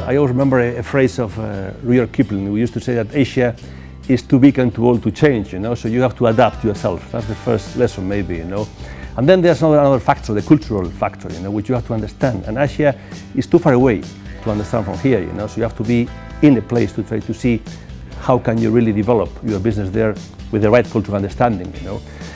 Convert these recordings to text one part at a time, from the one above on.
I always remember a phrase of Rudyard Kipling, who used to say that Asia is too big and too old to change, so you have to adapt yourself. That's the first lesson maybe, And then there's another factor, the cultural factor, which you have to understand. And Asia is too far away to understand from here, so you have to be in the place to try to see how can you really develop your business there with the right cultural understanding,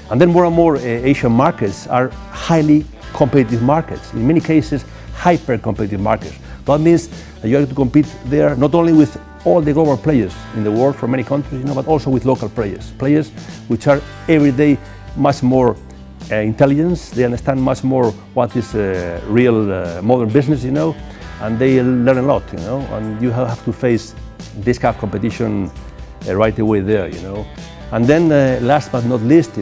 And then more and more Asian markets are highly competitive markets, in many cases hyper-competitive markets. That means that you have to compete there not only with all the global players in the world from many countries, but also with local players which are every day much more intelligent. They understand much more what is real modern business, and they learn a lot, and you have to face this kind of competition right away there, And then last but not least,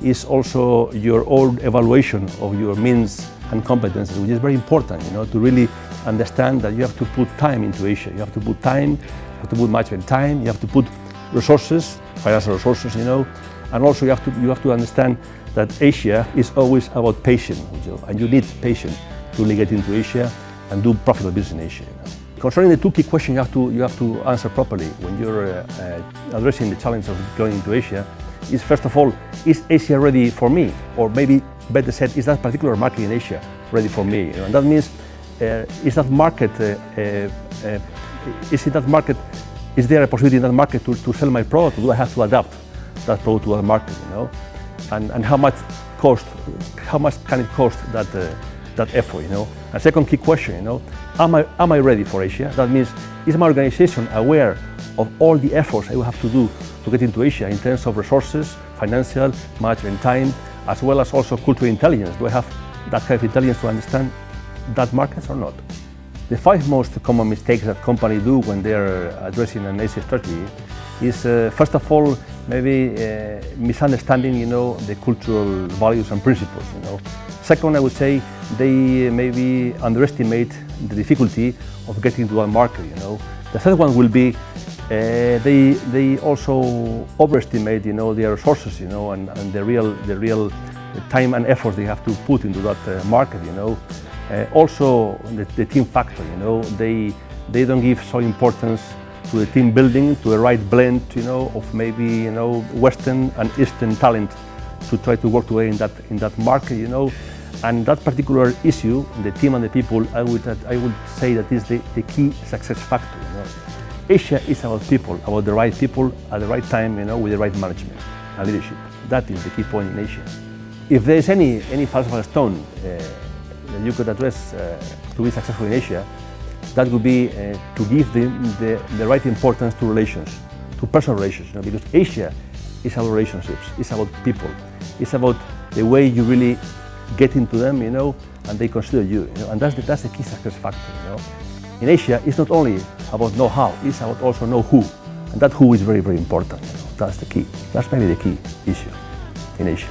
is also your own evaluation of your means and competences, which is very important, to really understand that you have to put time into Asia. You have to put time, you have to put management time, you have to put resources, financial resources, and also you have to understand that Asia is always about patience, and you need patience to really get into Asia and do profitable business in Asia. Concerning the two key questions you have to answer properly when you're addressing the challenge of going into Asia is, first of all, is Asia ready for me? Or maybe better said, is that particular market in Asia ready for me? And that means, is there a possibility in that market to sell my product? Do I have to adapt that product to that market? And how much can it cost that effort? And second key question, am I ready for Asia? That means, is my organization aware of all the efforts I will have to do to get into Asia in terms of resources, financial, management time, as well as also cultural intelligence? Do I have that kind of intelligence to understand that market or not? The 5 most common mistakes that companies do when they're addressing an Asia strategy is, first of all, maybe misunderstanding, the cultural values and principles. Second, I would say they maybe underestimate the difficulty of getting to one market. The third one will be they also overestimate, their resources, and the real time and effort they have to put into that market. Also the team factor. They don't give so importance to the team building, to the right blend, of maybe Western and Eastern talent to try to work together in that market, And that particular issue, the team and the people, I would say that is the key success factor. Asia is about people, about the right people at the right time, with the right management and leadership. That is the key point in Asia. If there is any philosopher's stone that you could address to be successful in Asia, that would be to give the right importance to relations, to personal relations, because Asia is about relationships, it's about people, it's about the way you really get into them, and they consider you, and that's the key success factor, In Asia, it's not only about know-how, it's about also know-who, and that who is very, very important, That's the key. That's maybe the key issue in Asia.